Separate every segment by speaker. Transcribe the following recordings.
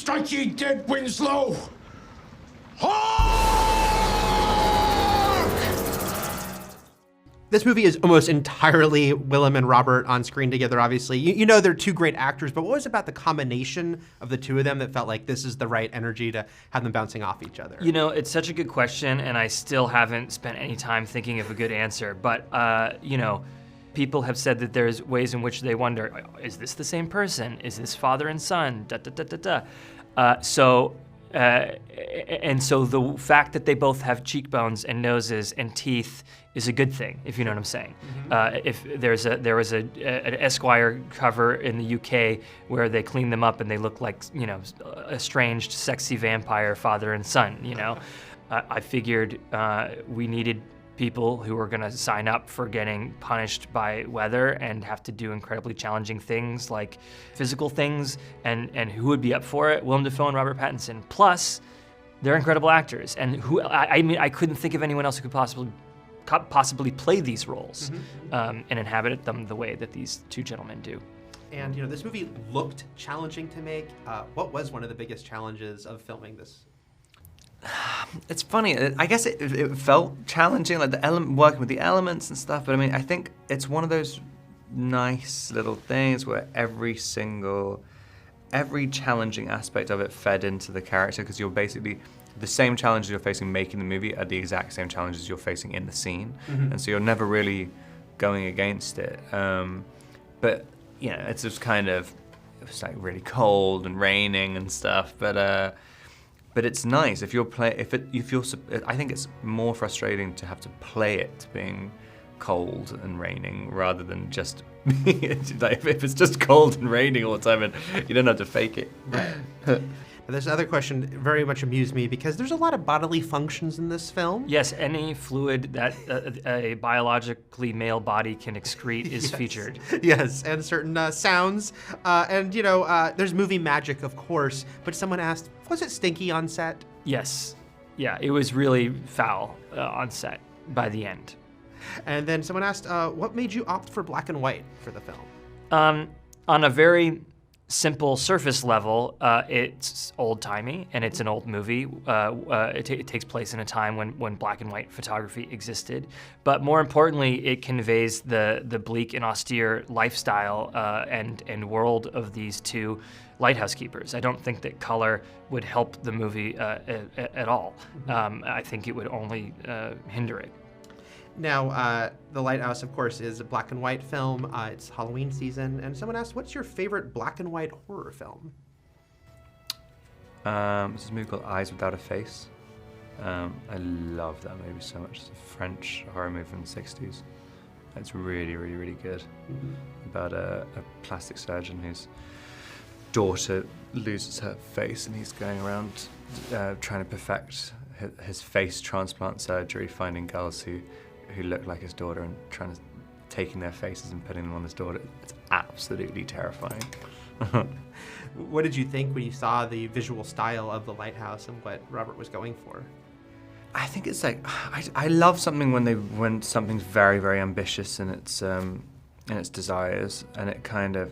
Speaker 1: Strike ye dead, Winslow!
Speaker 2: This movie is almost entirely Willem and Robert on screen together, obviously. You know they're two great actors, but what was it about the combination of the two of them that felt like this is the right energy to have them bouncing off each other?
Speaker 3: You know, it's such a good question, and I still haven't spent any time thinking of a good answer. But, you know, people have said that there's ways in which they wonder, is this the same person? Is this father and son? So the fact that they both have cheekbones and noses and teeth is a good thing, if you know what I'm saying. If there was an Esquire cover in the UK where they cleaned them up and they look like, you know, estranged, sexy vampire father and son, you know. I figured we needed people who were gonna sign up for getting punished by weather and have to do incredibly challenging things like physical things, and who would be up for it? Willem Dafoe and Robert Pattinson. Plus, they're incredible actors, and who I mean, I couldn't think of anyone else who could possibly play these roles and inhabit them the way that these two gentlemen do.
Speaker 2: And you know, this movie looked challenging to make. What was one of the biggest challenges of filming this?
Speaker 4: It's funny. I guess it felt challenging, like working with the elements and stuff. But I mean, I think it's one of those nice little things where every challenging aspect of it fed into the character, because you're basically the same challenges you're facing making the movie are the exact same challenges you're facing in the scene, and so you're never really going against it. But you know, it's just kind of, it was like really cold and raining and stuff, but it's nice if you're I think it's more frustrating to have to play it being cold and raining rather than just like if it's just cold and raining all the time and you don't have to fake it.
Speaker 2: Right. This other question very much amused me because there's a lot of bodily functions in this film.
Speaker 3: Yes, any fluid that a biologically male body can excrete is featured.
Speaker 2: Yes, and certain sounds. And you know, there's movie magic, of course, but someone asked, was it stinky on set?
Speaker 3: Yes. Yeah, it was really foul on set by the end.
Speaker 2: And then someone asked, what made you opt for black and white for the film?
Speaker 3: On a very simple surface level, it's old-timey and it's an old movie. It takes place in a time when black and white photography existed. But more importantly, it conveys the bleak and austere lifestyle and world of these two lighthouse keepers. I don't think that color would help the movie at all. I think it would only hinder it.
Speaker 2: Now, The Lighthouse, of course, is a black and white film. It's Halloween season, and someone asked, what's your favorite black and white horror film?
Speaker 4: This movie called Eyes Without a Face. I love that movie so much. It's a French horror movie from the 60s. It's really, really, really good. About a plastic surgeon whose daughter loses her face, and he's going around trying to perfect his face transplant surgery, finding girls who look like his daughter and taking their faces and putting them on his daughter. It's absolutely terrifying.
Speaker 2: What did you think when you saw the visual style of The Lighthouse and what Robert was going for?
Speaker 4: I think it's like, I love something when something's very, very ambitious in its desires, and it kind of,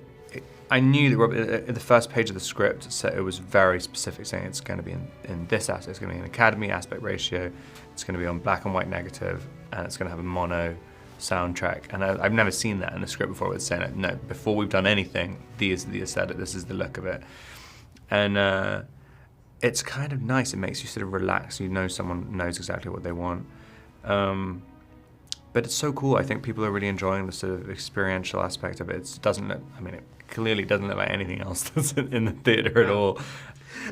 Speaker 4: I knew that Robert, at the first page of the script, it was very specific, saying it's going to be in this aspect, it's going to be an Academy aspect ratio, it's going to be on black and white negative, and it's going to have a mono soundtrack. And I've never seen that in a script before. It's saying, like, no, before we've done anything, this is the aesthetic, this is the look of it. And it's kind of nice. It makes you sort of relax. You know someone knows exactly what they want. But it's so cool. I think people are really enjoying the sort of experiential aspect of it. It doesn't look, I mean, it clearly doesn't look like anything else that's in the theater at all.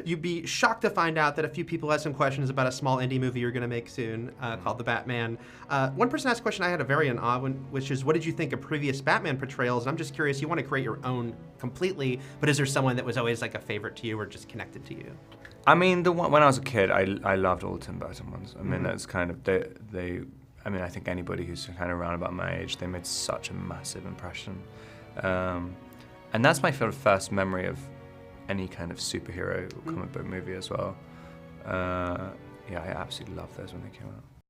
Speaker 2: You'd be shocked to find out that a few people had some questions about a small indie movie you're going to make soon called The Batman. One person asked a question I had a very odd one, which is, what did you think of previous Batman portrayals? And I'm just curious, you want to create your own completely, but is there someone that was always like a favorite to you or just connected to you?
Speaker 4: I mean, when I was a kid, I loved all the Tim Burton ones. I mean, that's kind of, I mean, I think anybody who's kind of around about my age, they made such a massive impression. And that's my first memory of any kind of superhero comic book movie as well. Yeah, I absolutely loved those when they came out.